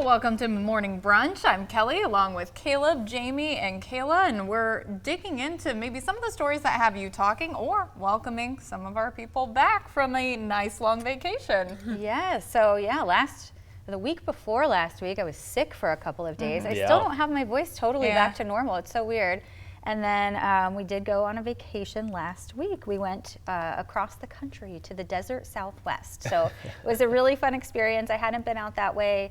Welcome to Morning Brunch. I'm Kelley along with Caleb, Jamie, and Kayla, and we're digging into maybe some of the stories that have you talking or welcoming some of our people back from a nice long vacation. Yes, so the week before last week, I was sick for a couple of days. I still don't have my voice totally back to normal. It's so weird. And then we did go on a vacation last week. We went across the country to the desert Southwest. So it was a really fun experience. I hadn't been out that way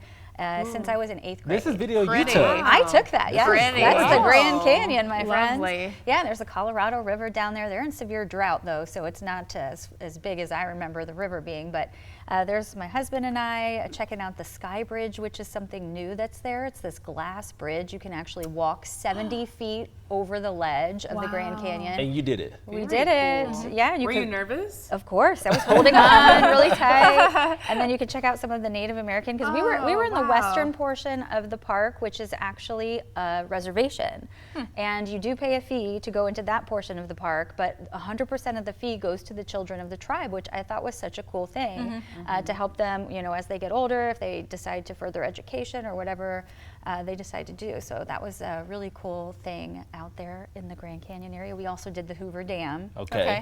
since I was in 8th grade. This is video you took. I took that, yes. That's the Grand Canyon, my friends. Lovely. Yeah, there's the Colorado River down there. They're in severe drought, though, so it's not as big as I remember the river being. But there's my husband and I checking out the Sky Bridge, which is something new that's there. It's this glass bridge. You can actually walk 70 feet over the ledge of the Grand Canyon. And you did it. We did it. Yeah. Were you nervous? Of course. I was holding on really tight. And then you could check out some of the Native American, because we were in the western portion of the park, which is actually a reservation. And you do pay a fee to go into that portion of the park, but 100% of the fee goes to the children of the tribe, which I thought was such a cool thing to help them, as they get older, if they decide to further education or whatever they decide to do. So that was a really cool thing out there in the Grand Canyon area. We also did the Hoover Dam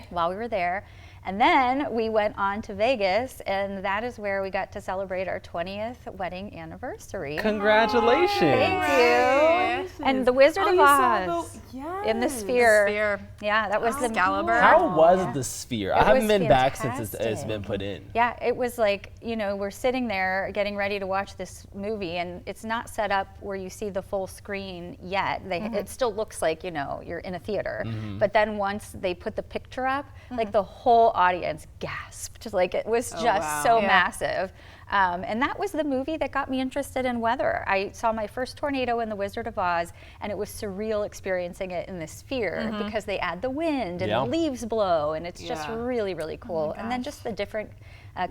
while we were there. And then we went on to Vegas, and that is where we got to celebrate our 20th wedding anniversary. Congratulations. Thank you. And the Wizard of Oz in the Sphere. Yeah, that was the Excalibur. How was the Sphere? I haven't been back since it's been put in. Yeah, it was like, we're sitting there getting ready to watch this movie, and it's not set up where you see the full screen yet. It still looks like, you're in a theater. But then once they put the picture up, like the whole audience gasped. Like it was just so massive. And that was the movie that got me interested in weather. I saw my first tornado in The Wizard of Oz, and it was surreal experiencing it in the Sphere because they add the wind and the leaves blow, and it's just really, really cool. And then just the different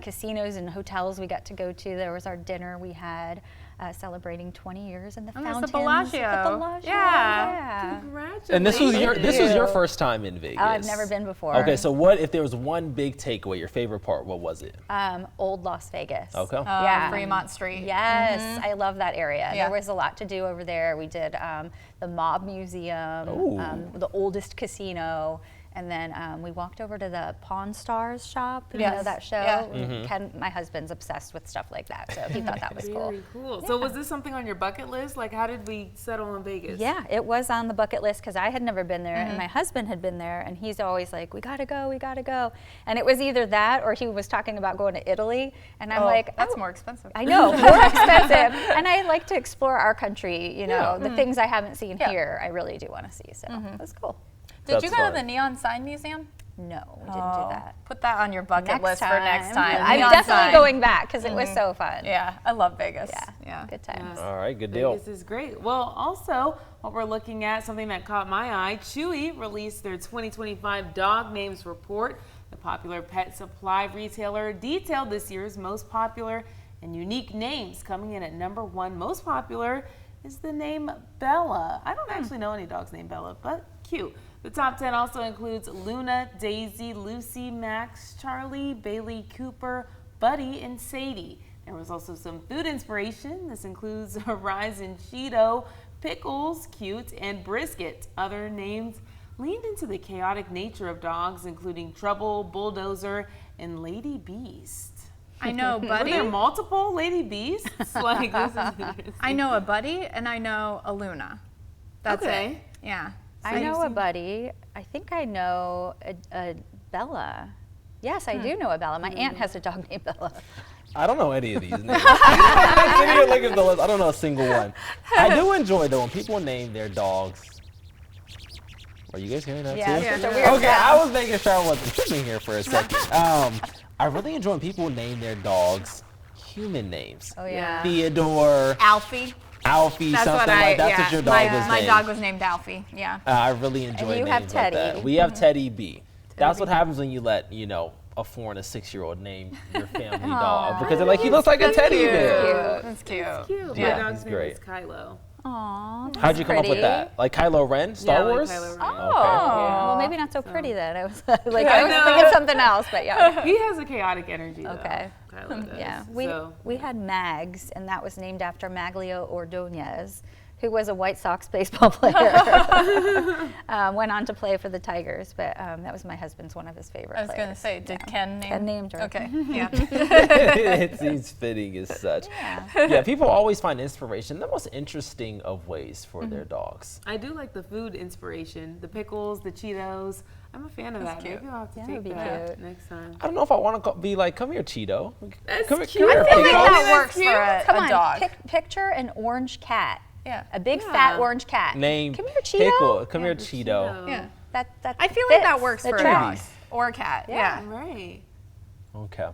casinos and hotels we got to go to. There was our dinner we had celebrating 20 years in the fountains. The Bellagio. Yeah. Congratulations. And this was your first time in Vegas. I've never been before. Okay, so what if there was one big takeaway, your favorite part, what was it? Old Las Vegas. Okay. Fremont Street. Yes, I love that area. There was a lot to do over there. We did the Mob Museum, the oldest casino. And then we walked over to the Pawn Stars shop, you know that show? Yeah. Ken, my husband's obsessed with stuff like that, so he thought that was cool. Very cool. So was this something on your bucket list? Like, how did we settle on Vegas? Yeah, it was on the bucket list because I had never been there, and my husband had been there, and he's always like, we gotta go, we gotta go. And it was either that or he was talking about going to Italy, and I'm like, that's more expensive. I know, more expensive. And I like to explore our country, the things I haven't seen here, I really do want to see, so it was cool. Did you go to the Neon Sign Museum? No, we didn't do that. Put that on your bucket list for next time. I'm definitely going back because it was so fun. Yeah, I love Vegas. Yeah. Good times. All right, good deal. Vegas is great. Well, also, what we're looking at, something that caught my eye, Chewy released their 2025 Dog Names Report. The popular pet supply retailer detailed this year's most popular and unique names. Coming in at #1 most popular is the name Bella. I don't actually know any dogs named Bella, but cute. The top 10 also includes Luna, Daisy, Lucy, Max, Charlie, Bailey, Cooper, Buddy, and Sadie. There was also some food inspiration. This includes Horizon Cheeto, Pickles, Cute, and Brisket. Other names leaned into the chaotic nature of dogs, including Trouble, Bulldozer, and Lady Beast. I know Buddy. Were there multiple Lady Beasts? This is interesting. I know a Buddy and I know a Luna. That's it. Yeah. I know a Buddy. I think I know a Bella. Yes, I do know a Bella. My aunt has a dog named Bella. I don't know any of these names. I don't know a single one. I do enjoy, though, when people name their dogs. Are you guys hearing that, too? Yeah. Okay, I was making sure I wasn't sitting here for a second. I really enjoy when people name their dogs human names. Oh, yeah. Theodore. Alfie. Something like that. That's what your dog was named. My dog was named Alfie, I really enjoy names have Teddy. like that. We have Teddy B. That's what happens when you let, a 4 and a 6-year-old name your family dog. Because they're like, he looks like a teddy bear. That's cute. Cute. Yeah, My dog's he's name great. is Kylo. Aw, How'd you come up with that? Like Kylo Ren, Star like Wars? Kylo Ren. Oh, well, maybe not so pretty then. I was like, Yeah, I was I thinking know. something else, but yeah. He has a chaotic energy, though. Okay. Kylo does. Yeah, So, we had Mags, and that was named after Maglio Ordonez, who was a White Sox baseball player. Went on to play for the Tigers, but that was my husband's one of his favorite I was players. going to say, did Yeah. Ken name? Ken named her. Okay, yeah. It seems fitting as such. Yeah. Yeah, people always find inspiration in the most interesting of ways for their dogs. I do like the food inspiration, the pickles, the Cheetos. I'm a fan of that. cute. Maybe I'll have to That take would be that cute. next time. I don't know if I want to be like, come here, Cheeto. That's come cute. Here, I feel like Pickles. that works for Come a on, dog. picture an orange cat. Yeah. A big Yeah. fat orange cat. Name Come here, Cheeto. Pickle. Come here, The Cheeto. Yeah. That I feel like that fits. works It for a dog tracks. or a cat. Yeah. Yeah. Right. Okay.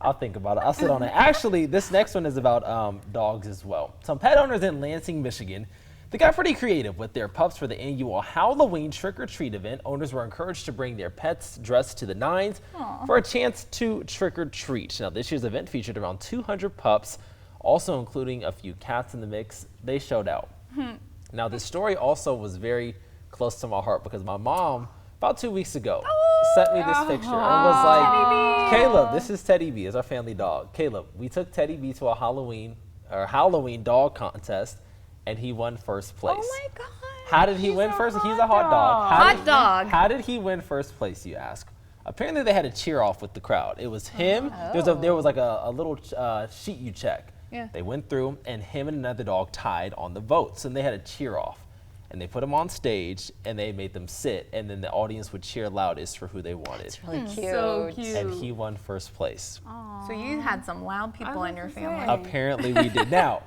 I'll think about it. I'll sit on it. Actually, this next one is about dogs as well. Some pet owners in Lansing, Michigan, they got pretty creative with their pups for the annual Halloween trick-or-treat event. Owners were encouraged to bring their pets dressed to the nines for a chance to trick-or-treat. Now, this year's event featured around 200 pups, also including a few cats in the mix. They showed out. Now, this story also was very close to my heart because my mom, about 2 weeks ago, sent me this picture and was like, Caleb, this is Teddy B, is our family dog. Caleb, we took Teddy B to a Halloween dog contest, and he won first place. Oh my God. How did he win first? He's a hot dog. Hot dog. How did he win first place, you ask? Apparently, they had a cheer off with the crowd. It was him. There was like a little sheet you check. Yeah. They went through, and him and another dog tied on the votes, and they had a cheer off. And they put them on stage, and they made them sit, and then the audience would cheer loudest for who they wanted. It's really cute. So cute. And he won first place. So you had some loud people in your family. Apparently, we did. Now,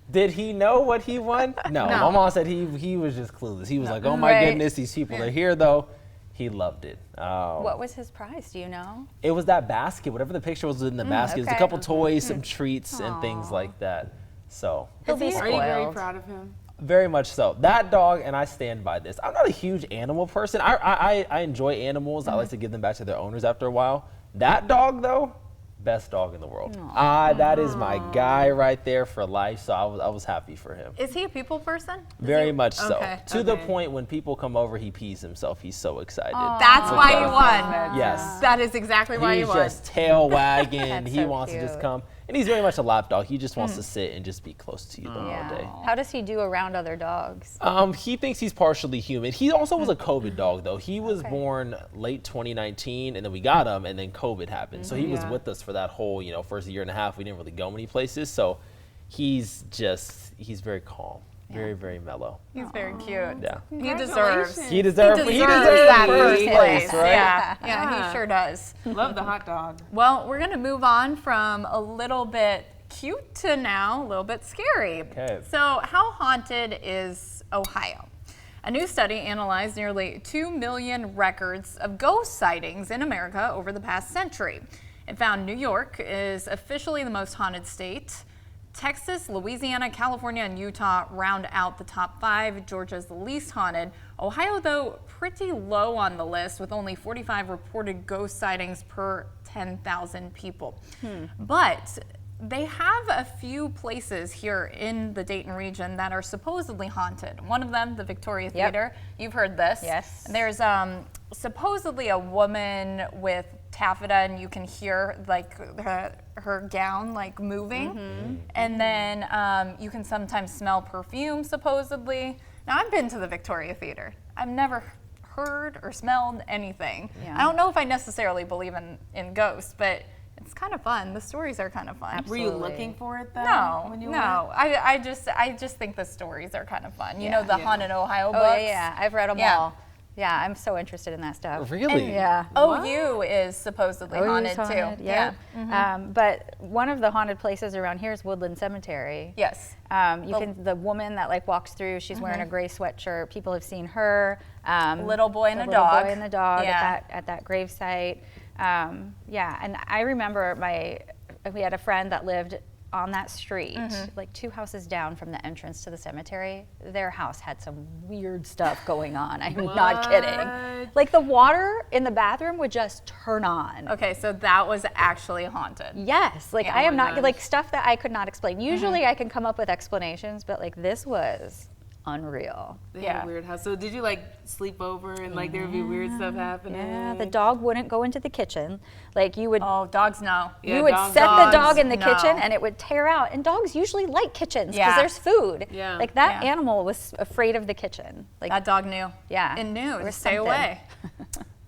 did he know what he won? No. No. My mom said he was just clueless. He was like, oh my Right. goodness, these people are here, though. He loved it. What was his prize? Do you know? It was that basket. Whatever the picture was in the basket. It was a okay. couple toys, some treats, and things like that. So, He'll be Are you very spoiled. proud of him? very much so. That dog, and I stand by this. I'm not a huge animal person. I enjoy animals. I like to give them back to their owners after a while. That dog, though, best dog in the world. That is my guy right there for life. So I was happy for him. Is he a people person? Very much so. Okay. To the Okay. point when people come over, he pees himself. He's so excited. That's why you won. Yes. That is exactly why you He's won. just tail wagging. That's He so wants to just cute. come. And he's very much a lap dog. He just wants to sit and just be close to you the whole day. How does he do around other dogs? He thinks he's partially human. He also was a COVID dog, though. He was born late 2019, and then we got him, and then COVID happened. So he was with us for that whole, first year and a half. We didn't really go many places. So he's very calm, very, very mellow. He's very cute. Yeah. He deserves. He deserves that first place. right? Yeah, yeah, Yeah. he sure does. Love the hot dog. Well, we're gonna move on from a little bit cute to now a little bit scary. Okay. So, how haunted is Ohio? A new study analyzed nearly 2 million records of ghost sightings in America over the past century. It found New York is officially the most haunted state. Texas, Louisiana, California, and Utah round out the top 5. Georgia's the least haunted. Ohio, though, pretty low on the list with only 45 reported ghost sightings per 10,000 people. But they have a few places here in the Dayton region that are supposedly haunted. One of them, the Victoria Theater. You've heard this. Yes. There's supposedly a woman with taffeta, and you can hear like her gown like moving, and then you can sometimes smell perfume supposedly. Now I've been to the Victoria Theater. I've never heard or smelled anything. Yeah. I don't know if I necessarily believe in ghosts, but it's kind of fun. The stories are kind of fun. Were you Absolutely. looking for it though? No, when you no. I just think the stories are kind of fun. You know the Yeah. Haunted Ohio books. Oh, yeah, I've read them Yeah. all. Yeah, I'm so interested in that stuff. Really? Yeah. OU is supposedly OU's haunted too. haunted, yeah. But one of the haunted places around here is Woodland Cemetery. Yes. The woman that like walks through, she's wearing a gray sweatshirt. People have seen her. Little boy and the a little dog. boy and the dog Yeah. at that gravesite. And I remember we had a friend that lived on that street, like 2 houses down from the entrance to the cemetery, their house had some weird stuff going on. I'm not kidding. Like the water in the bathroom would just turn on. Okay, so that was actually haunted. Yes, like Yeah. I am Oh my not, gosh. like stuff that I could not explain. Usually I can come up with explanations, but like this was unreal. They had Yeah. a weird house. So did you like sleep over and like there would be weird stuff happening? Yeah, the dog wouldn't go into the kitchen. Like you would Oh, dogs know. Yeah, you would dogs- set the dog dogs in the know. kitchen and it would tear out. And dogs usually like kitchens because Yeah. there's food. Yeah. Like that Yeah. animal was afraid of the kitchen. Like That dog knew. Yeah, It knew there to was stay something. away.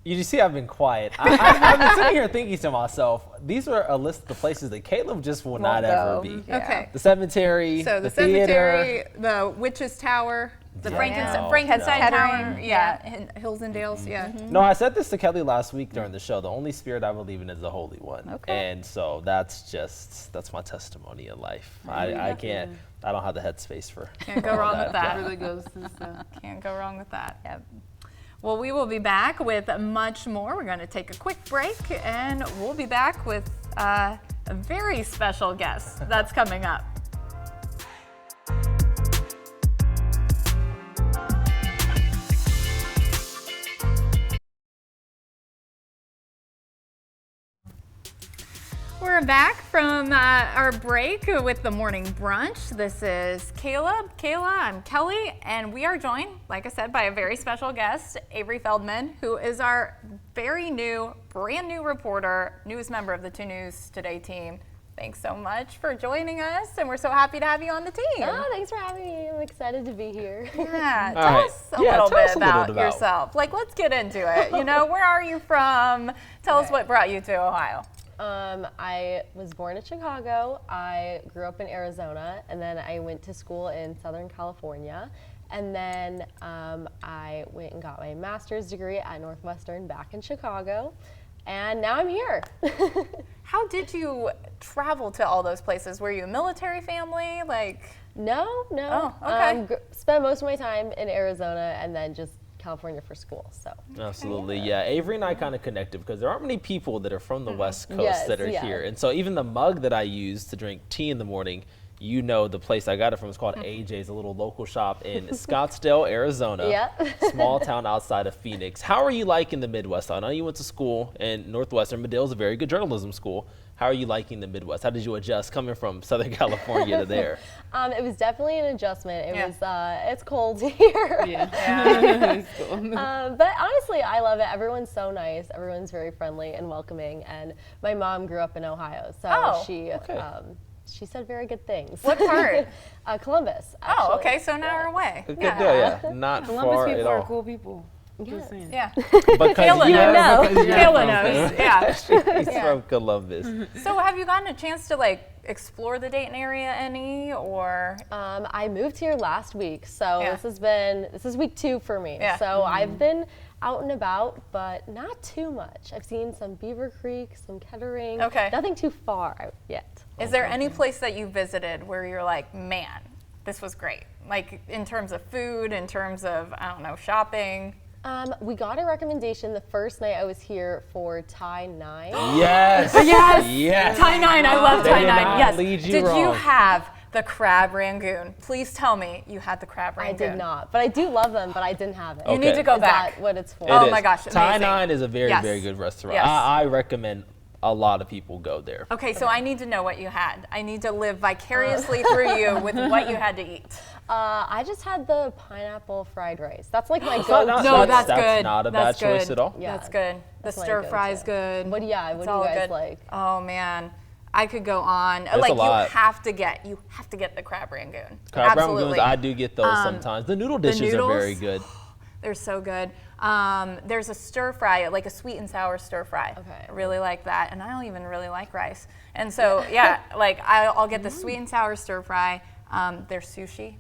You see, I've been quiet. I've been sitting here thinking to myself, these are a list of the places that Caleb just will not ever go. be. Yeah. Okay. The cemetery, So the theater. cemetery, the Witch's Tower, the Yeah. Frankenstein No. Tower, Kettering, Hills and Dales, yeah. No, I said this to Kelley last week during the show. The only spirit I believe in is the Holy One. Okay. And so that's my testimony in life. I don't have the headspace for Can't go all wrong with that. For the ghosts and stuff. Can't go wrong with that. Yep. Well, we will be back with much more. We're going to take a quick break, and we'll be back with a very special guest that's coming up. We're back from our break with the morning brunch. This is Kayla, I'm Kelley, and we are joined, like I said, by a very special guest, Avery Feldman, who is our very new, brand new reporter, newest member of the 2 News Today team. Thanks so much for joining us, and we're so happy to have you on the team. Oh, thanks for having me. I'm excited to be here. Yeah, All tell right. us a Yeah, little tell bit us a little about about- yourself. Like, let's get into it. You know, where are you from? Tell us what brought you to Ohio. I was born in Chicago. I grew up in Arizona, and then I went to school in Southern California. And then I went and got my master's degree at Northwestern back in Chicago. And now I'm here. How did you travel to all those places? Were you a military family? Like, No. Oh, okay. Spent most of my time in Arizona and then just California for school. So Absolutely, yeah. Avery and I kind of connected because there aren't many people that are from the West Coast Yes, that are yeah. here. And so even the mug that I use to drink tea in the morning, you know the place I got it from is called AJ's, a little local shop in Scottsdale, Arizona. Yep. Small town outside of Phoenix. How are you liking the Midwest? I know you went to school in Northwestern. Medill's a very good journalism school. How are you liking the Midwest? How did you adjust coming from Southern California to there? it was definitely an adjustment. It Yeah. was it's cold here. Yeah. It's cool. But honestly, I love it. Everyone's so nice. Everyone's very friendly and welcoming. And my mom grew up in Ohio, so Oh, she said very good things. what part? Columbus. Actually. Oh, okay, so an hour away. Good deal, yeah. Not Columbus far at people are all. cool people. Yes. Yeah. Because Kayla you knows. are- because you're Kayla from knows, there. yeah. He's from Columbus. So have you gotten a chance to like explore the Dayton area any, or? I moved here last week, so Yeah. this is week 2 for me. Yeah. So I've been out and about, but not too much. I've seen some Beaver Creek, some Kettering. Okay. Nothing too far out yet. Is there any place that you visited where you're like, man, this was great? Like in terms of food, in terms of, I don't know, shopping? We got a recommendation the first night I was here for Thai 9. Yes. Yes. Yes. Thai 9, I love They Thai did 9. not Yes. lead you Did you wrong. have the crab rangoon? Please tell me you had the crab I rangoon. did not, but I do love them, but I didn't have it. You need Okay. to go Is back. that what it's for? It Oh is. my gosh, Thai amazing. 9 is a very, Yes. very good restaurant. Yes. I recommend a lot of people go there. Okay, so I need to know what you had. I need to live vicariously through you with what you had to eat. I just had the pineapple fried rice. That's like my It's not- go-to. No, that's good. That's not a That's bad choice good. at all. Yeah. That's good. The That's my stir fry's go-to. good. What do you It's guys all good. like? Oh man, I could go on. There's like a lot. you have to get the crab rangoon. Crab Absolutely. rangoons, I do get those sometimes. The noodle dishes are very noodles? good. They're so good. There's a stir fry, like a sweet and sour stir fry. Okay. I really like that, and I don't even really like rice. And so yeah, like I'll get the sweet and sour stir fry. There's sushi.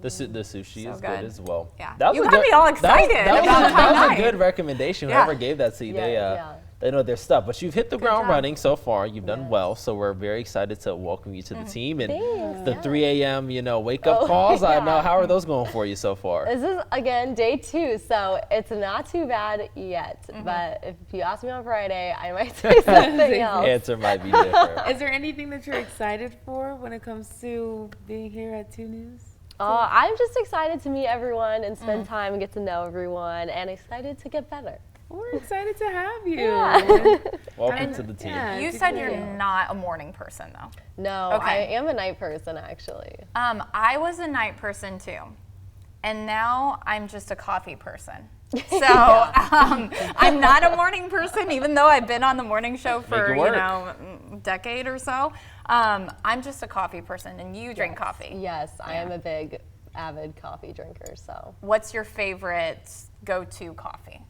The sushi So is good good. as well. Yeah. That was You a got good- me all that was- excited That was, about that was Thai a good recommendation. Yeah. Whoever gave that to you, Yeah, they yeah. they know their stuff. But you've hit the ground job. running so far. You've done well. So we're very excited to welcome you to the team. And Thanks, the 3 a.m., wake up calls, I know. How are those going for you so far? This is, again, day 2, so it's not too bad yet. But if you ask me on Friday, I might say something else. Answer might be different. Is there anything that you're excited for when it comes to being here at 2 News? I'm just excited to meet everyone and spend time and get to know everyone, and excited to get better. We're excited to have you. Yeah. Welcome to the team. Yeah, You said you're not a morning person, though. No, Okay. I am a night person, actually. I was a night person too, and now I'm just a coffee person. So I'm not a morning person, even though I've been on the morning show for it work. a decade or so. I'm just a coffee person, and you drink coffee. Yes, I am a big, avid coffee drinker, so. What's your favorite go-to coffee?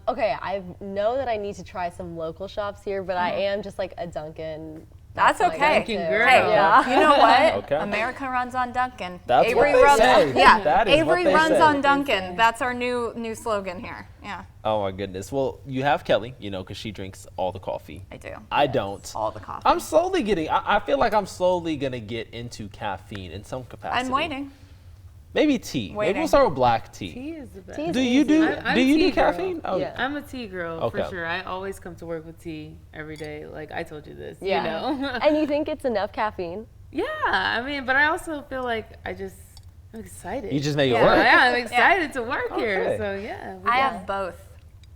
Okay, I know that I need to try some local shops here, but I am just like a Dunkin'. That's my okay. go-to. Dunkin' girl. Hey, Yeah. you know what? Okay. America runs on Dunkin'. That's Avery what they runs say. Yeah, That is what Avery they runs say. on Dunkin'. That's our new slogan here. Yeah, Oh my goodness. Well, you have Kelley, because she drinks all the coffee. I do. I don't. All the coffee. I'm slowly getting, I feel like I'm slowly going to get into caffeine in some capacity. I'm waiting. Maybe tea. Maybe Waiting. we'll start with black tea. Tea is the best. Tea's Do you easy. do I'm do a you tea do girl. caffeine? Oh, Yeah. I'm a tea girl Okay. for sure. I always come to work with tea every day. Like I told you this, Yeah. you know. And you think it's enough caffeine? Yeah, I mean, but I also feel like I'm excited. You just make it Yeah. work. Yeah, I'm excited to work Okay. here. So yeah. we I got- have both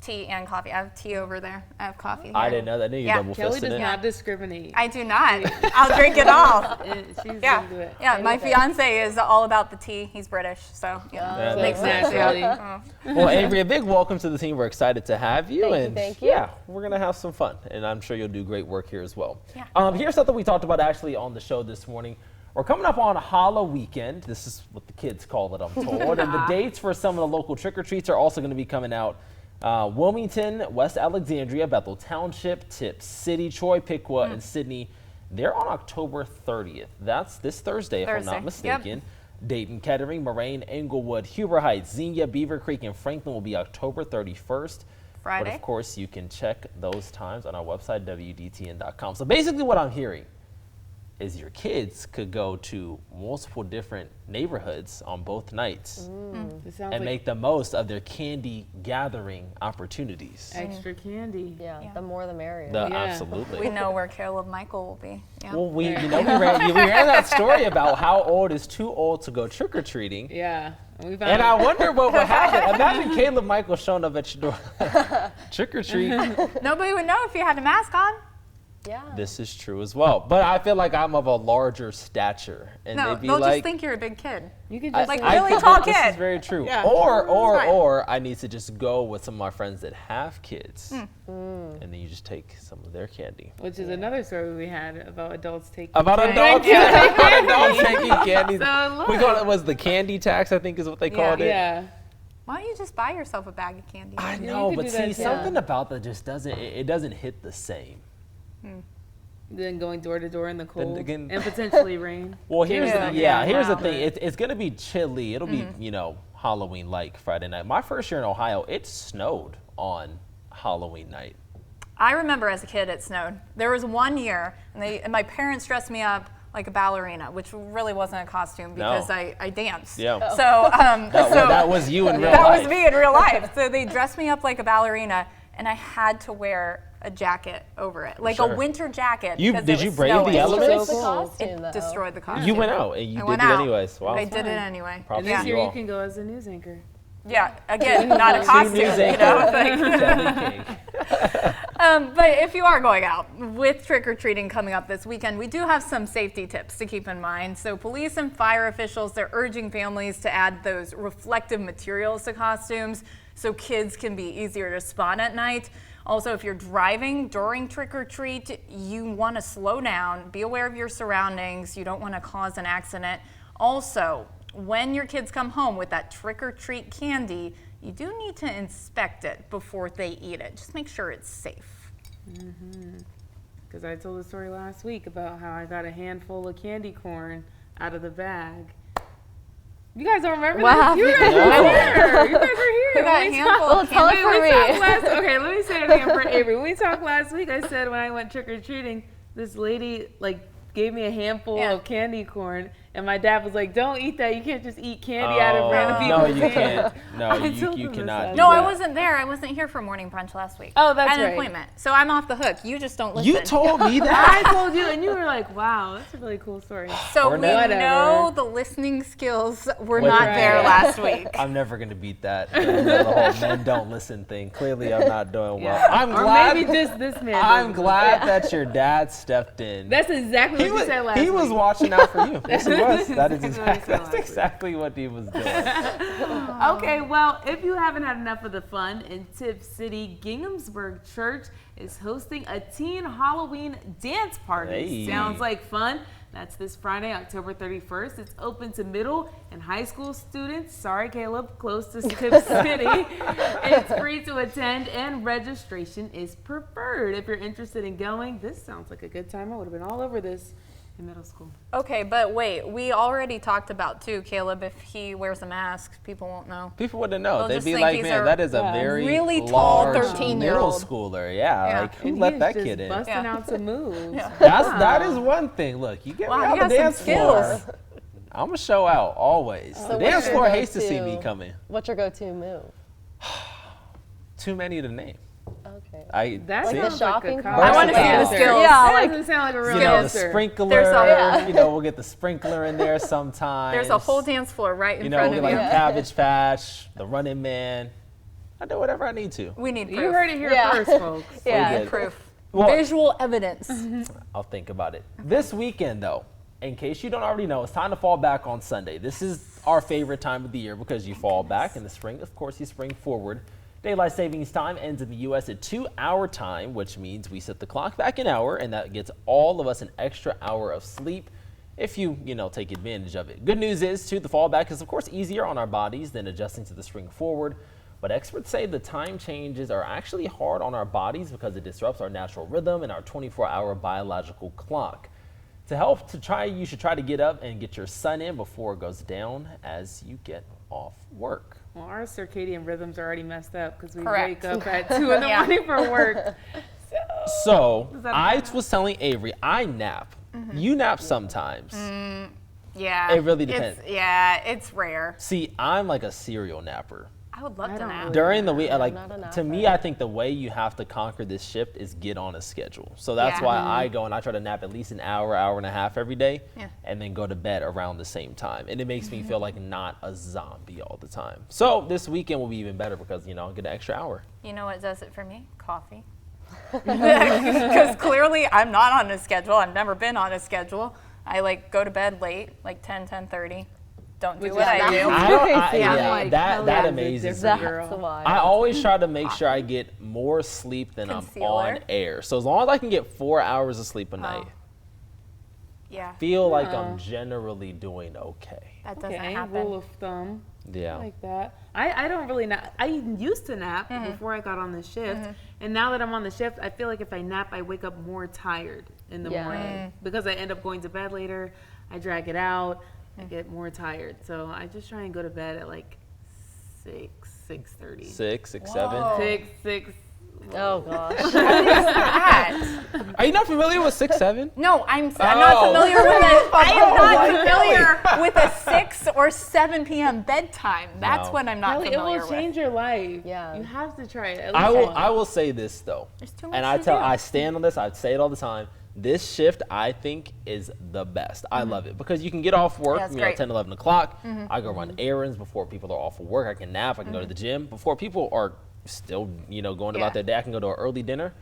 tea and coffee. I have tea over there. I have coffee. I here. didn't know that. I knew you Yeah. double Kelly fisted does it. not discriminate. I do not. I'll drink it all. She's Yeah, into it. yeah. My fiance is all about the tea. He's British, so Yeah, makes that's sense. naturally. Yeah. Well, Avery, a big welcome to the team. We're excited to have you. Thank you. Yeah, we're going to have some fun, and I'm sure you'll do great work here as well. Yeah. Here's something we talked about actually on the show this morning. We're coming up on Halloween weekend. This is what the kids call it, I'm told. And the dates for some of the local trick-or-treats are also going to be coming out. Wilmington, West Alexandria, Bethel Township, Tip City, Troy, Piqua, and Sydney. They're on October 30th. That's this Thursday, if I'm not Thursday, yep. mistaken. Dayton, Kettering, Moraine, Englewood, Huber Heights, Xenia, Beaver Creek, and Franklin will be October 31st. Friday. But of course, you can check those times on our website, WDTN.com. So basically what I'm hearing is your kids could go to multiple different neighborhoods on both nights It sounds and like make the most of their candy gathering opportunities. extra candy. Yeah, Yeah. the more the merrier. Yeah. Absolutely. We know where Caleb Michael will be. Yeah. Well, we ran that story about how old is too old to go trick-or-treating. Yeah. We found And I wonder what would happen. Imagine Caleb Michael showing up at your door. Trick-or-treat. Nobody would know if you had a mask on. Yeah. This is true as well. But I feel like I'm of a larger stature. And No, they'd be they'll like, just think you're a big kid. you could I- just Like, I really think tall that This kid. is very true. Yeah. Or fine. I need to just go with some of my friends that have kids. And then you just take some of their candy. which is another story we had about adults taking About candy. adults, adults taking candy. So We call it was the candy tax, I think is what they called it. Yeah. Why don't you just buy yourself a bag of candy? I you know, could but do see, that, too. something about that just doesn't, it doesn't hit the same. Then going door to door in the cold again- and potentially rain. Well, here's Yeah. here's the Wow. thing. It's gonna be chilly. It'll be Halloween like Friday night. My first year in Ohio, it snowed on Halloween night. I remember as a kid it snowed. There was one year, and my parents dressed me up like a ballerina, which really wasn't a costume because No. I danced. Yeah. So, That was you in real that life. was me in real life. So they dressed me up like a ballerina, and I had to wear a jacket over it, like Sure. a winter jacket. You- because did it you was brave the snowing. elements? Destroys the cool. costume, It though. destroyed the costume. You went out and you I did went it out. anyways. Wow. I did it anyway. Props And this to year you you all. can go as a news anchor. Yeah, again, not a Two costume, news you know. anchor, Kelley King. But if you are going out with trick-or-treating coming up this weekend, we do have some safety tips to keep in mind. So police and fire officials, they're urging families to add those reflective materials to costumes so kids can be easier to spot at night. Also, if you're driving during trick-or-treat, you want to slow down, be aware of your surroundings. You don't want to cause an accident. Also, when your kids come home with that trick-or-treat candy, you do need to inspect it before they eat it. Just make sure it's safe. Because I told the story last week about how I got a handful of candy corn out of the bag. You guys don't remember What this? You guys No. were here. You guys were Who got a handful Well, of tell it candy? for me. Okay, let me say it again for Avery. When we talked last week, I said when I went trick-or-treating, this lady gave me a handful of candy corn, and my dad was like, "Don't eat that. You can't just eat candy out of random No, people's you hands." can't. No, you cannot. No, do I that. wasn't there. I wasn't here for morning brunch last week. Oh, that's I had an right. appointment, so I'm off the hook. You just don't listen. You told me that. I told you, and you were like, "Wow, that's a really cool story." So Or we not. know the listening skills were Wasn't not there. there last week. I'm never gonna beat that. The whole men don't listen thing. Clearly, I'm not doing well. Yeah. I'm Or glad. maybe just this man. I'm doesn't. glad that your dad stepped in. That's exactly what you said last week. He was watching out for you. Yes, he was. That is That's exactly what he said last week. exactly what he was doing. Okay, well, if you haven't had enough of the fun, in Tipp City, Ginghamsburg Church is hosting a teen Halloween dance party. Hey. Sounds like fun. That's this Friday, October 31st. It's open to middle and high school students. Sorry, Caleb, close to Tipp City. It's free to attend and registration is preferred. If you're interested in going, this sounds like a good time. I would have been all over this in middle school. Okay, but wait, we already talked about too, Caleb, if he wears a mask, people won't know. People wouldn't know. They'll They'd just be think like, he's man, a that is a very really tall large 13-year-old. middle schooler. Yeah, Yeah. like who And let he is that just kid in? busting Yeah. out some moves. That is one thing. Look, you get me Wow, on he the has some dance floor. skills. I'm gonna show out always. The what's dance your floor hates to see go-to? me coming. What's your go-to move? Too many to name. Okay. That See? sounds The shopping like a cart? I wanna college see the dancer. skills. Yeah, That like- doesn't sound like a real You know, the dancer. sprinkler. There's a- You know, we'll get the sprinkler in there sometimes. There's a whole dance floor right in You know, front we'll of get you. like Cabbage Patch, the Running Man. I do whatever I need to. We need proof. You heard it here Yeah. first, folks. Yeah. We Need did. proof. Well- Visual evidence. I'll think about it. This weekend, though, in case you don't already know, it's time to fall back on Sunday. This is our favorite time of the year because you fall back in the spring. Of course, you spring forward. Daylight savings time ends in the U.S. at 2-hour time, which means we set the clock back an hour, and that gets all of us an extra hour of sleep if you take advantage of it. Good news is, too, the fallback is, of course, easier on our bodies than adjusting to the spring forward. But experts say the time changes are actually hard on our bodies because it disrupts our natural rhythm and our 24-hour biological clock. To help you should try to get up and get your sun in before it goes down as you get off work. Well, our circadian rhythms are already messed up because we Correct. wake up at 2 in the morning for work. So that I was telling Avery, I nap. You nap sometimes. Yeah. It really depends. It's rare. See, I'm like a serial napper. I would love to don't nap. really- During the week, not a to me, napper. I think the way you have to conquer this shift is get on a schedule. So that's Yeah. why I go and I try to nap at least an hour, hour and a half every day, Yeah. and then go to bed around the same time. And it makes me feel like not a zombie all the time. So this weekend will be even better because I'll get an extra hour. You know what does it for me? Coffee. Because clearly I'm not on a schedule. I've never been on a schedule. I go to bed late, like 10:30. Don't do Which what is I not do. Yeah, like that Kelley is a amazes me. different That's girl. why. I always try to make sure I get more sleep than I'm Concealer. on air. So as long as I can get 4 hours of sleep a night, Yeah, feel like I'm generally doing okay. that doesn't Okay, happen. rule of thumb. Yeah. I like that. I don't really nap. I used to nap before I got on the shift. And now that I'm on the shift, I feel like if I nap, I wake up more tired in the Yeah. morning. Because I end up going to bed later. I drag it out. I get more tired. So I just try and go to bed at like 6:30. 6, 6, 7. Whoa. 6. Oh gosh. That. Are you not familiar with 6, 7? No, I'm not familiar with it. I am not familiar with a 6 or 7 p.m. bedtime. That's No. what I'm not Kelly, it familiar will with. change your life. Yeah. You have to try it. At I least will. once. I will say this though, There's too much and to do. I stand on this. I say it all the time. This shift, I think, is the best. I love it because you can get off work, Yeah, it's great. 10, 11 o'clock. I go run errands before people are off of work. I can nap. I can go to the gym before people are still, going Yeah. about their day. I can go to an early dinner,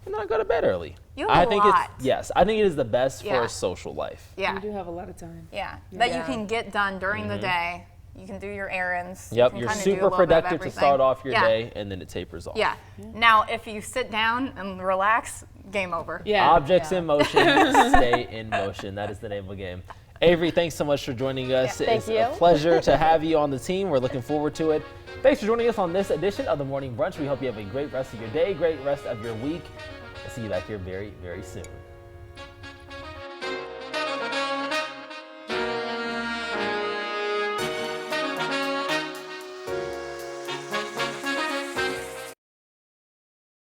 and then I go to bed early. You have I a think lot. I think it is the best for Yeah. a social life. Yeah, You do have a lot of time. yeah. That you Yeah. can get done during the day. You can do your errands. you Yep, can you're kinda do a super little bit of productive to everything. start off your Yeah. day, and then it tapers off. Yeah. Now, if you sit down and relax, game over. Yeah. Objects in motion, stay in motion. That is the name of the game. Avery, thanks so much for joining us. Yeah, thank It's you. a pleasure to have you on the team. We're looking forward to it. Thanks for joining us on this edition of the Morning Brunch. We hope you have a great rest of your day, great rest of your week. We'll see you back here very, very soon.